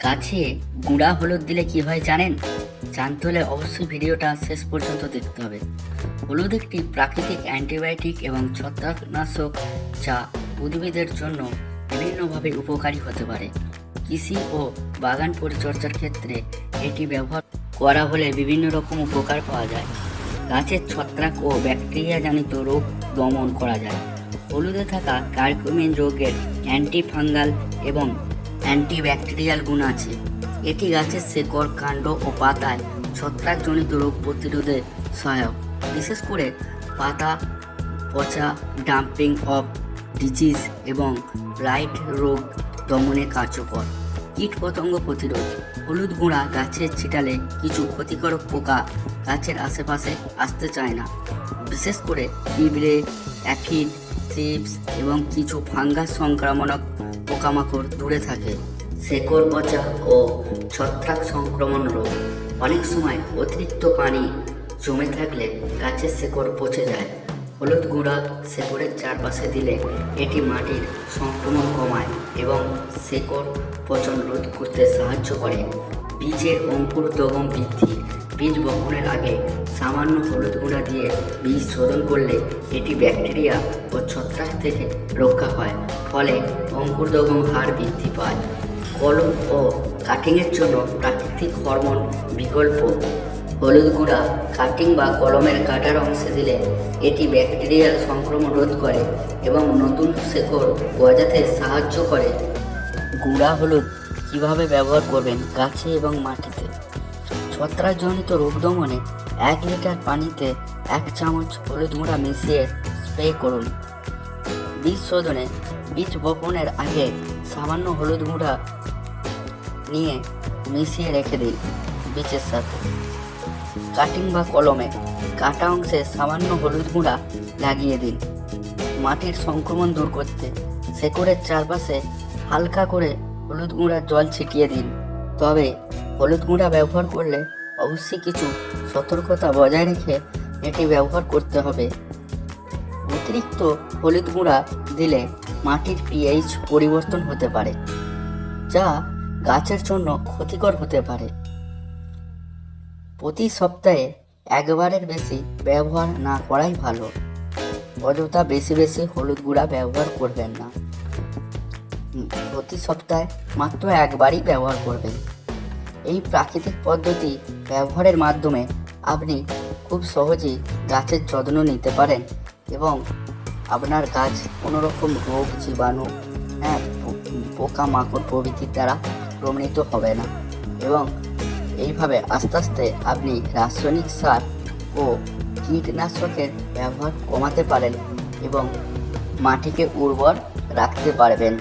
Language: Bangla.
গাছে গুঁড়া হলুদ দিলে কি হয় জানেন? জানতে হলে অবশ্যই ভিডিওটা শেষ পর্যন্ত দেখতে হবে। হলুদ একটি প্রাকৃতিক অ্যান্টিবায়োটিক এবং ছত্রাকনাশক, যা উদ্ভিদের জন্য বিভিন্নভাবে উপকারী হতে পারে। কৃষি ও বাগান পরিচর্যার ক্ষেত্রে এটি ব্যবহার করা হলে বিভিন্ন রকম উপকার পাওয়া যায়। গাছের ছত্রাক ও ব্যাকটেরিয়াজনিত রোগ দমন করা যায়। হলুদে থাকা কার্কুমিন রোগের অ্যান্টিফাঙ্গাল এবং অ্যান্টিব্যাকটেরিয়াল গুণ আছে। এটি গাছের শেকড়, কাণ্ড ও পাতায় ছত্রাকজনিত রোগ প্রতিরোধে সহায়ক। বিশেষ করে পাতা পচা, ডাম্পিং অফ ডিজিজ এবং ব্লাইট রোগ দমনে কার্যকর। কীটপতঙ্গ প্রতিরোধ। হলুদ গুঁড়া গাছের ছিটালে কিছু ক্ষতিকারক পোকা গাছের আশেপাশে আসতে চায় না। বিশেষ করে পিঁপড়ে, অ্যাফিড, থ্রিপস এবং কিছু ফাঙ্গাস সংক্রামক পোকামাকড় দূরে থাকে। শেকড় পচা ও ছত্রাক সংক্রমণ রোগ। অনেক সময় অতিরিক্ত পানি জমে থাকলে গাছের শেকড় পচে যায়। হলুদ গুঁড়া শেকড়ের চারপাশে দিলে এটি মাটির সংক্রমণ কমায় এবং শেকড় পচন রোধ করতে সাহায্য করে। বীজের অঙ্কুরোদ্গম বৃদ্ধি। বীজ বপনের আগে সামান্য হলুদ গুঁড়া দিয়ে বীজ শোধন করলে এটি ব্যাকটেরিয়া ও ছত্রাক থেকে রক্ষা পায়, ফলে অঙ্কুরোদ্গম হার বৃদ্ধি পায়। কলম ও কাটিংয়ের জন্য প্রাকৃতিক হরমোন বিকল্প। হলুদ গুঁড়া কাটিং বা কলমের কাটার অংশে দিলে এটি ব্যাকটেরিয়াল সংক্রমণ রোধ করে এবং নতুন শেকড় গজাতে সাহায্য করে। গুঁড়া হলুদ কিভাবে ব্যবহার করবেন গাছে এবং মাটিতে? ছত্রাকজনিত রোগ দমনে 1 লিটার পানিতে 1 চামচ হলুদ গুঁড়া মিশিয়ে স্প্রে করুন। বীজ শোধনে। বীজ বপনের আগে সামান্য হলুদ গুঁড়া নিয়ে মিশিয়ে রেখে দিন বীজের সাথে। কাটিং বা কলমে কাটা অংশে সামান্য হলুদ গুঁড়া লাগিয়ে দিন। মাটির সংক্রমণ দূর করতে শেকড়ের চারপাশে হালকা করে হলুদ গুঁড়ার জল ছিটিয়ে দিন। তবে হলুদ গুঁড়া ব্যবহার করলে অবশ্যই কিছু সতর্কতা বজায় রেখে এটি ব্যবহার করতে হবে। অতিরিক্ত হলুদ গুঁড়া দিলে মাটির পিএইচ পরিবর্তন হতে পারে, যা গাছের জন্য ক্ষতিকর হতে পারে। প্রতি সপ্তাহে একবারের বেশি ব্যবহার না করাই ভালো। অযথা বেশি বেশি হলুদ গুঁড়া ব্যবহার করবেন না। প্রতি সপ্তাহে মাত্র একবারই ব্যবহার করবেন। এই প্রাকৃতিক পদ্ধতি ব্যবহারের মাধ্যমে আপনি খুব সহজেই গাছের যত্ন নিতে পারেন এবং আপনার গাছ কোনোরকম রোগ, জীবাণু, পোকামাকড় প্রভৃতির দ্বারা আক্রমণিত হবে না এবং এইভাবে আস্তে আস্তে আপনি রাসায়নিক সার ও কীটনাশকের ব্যবহার কমাতে পারেন এবং মাটিকে উর্বর রাখতে পারবেন।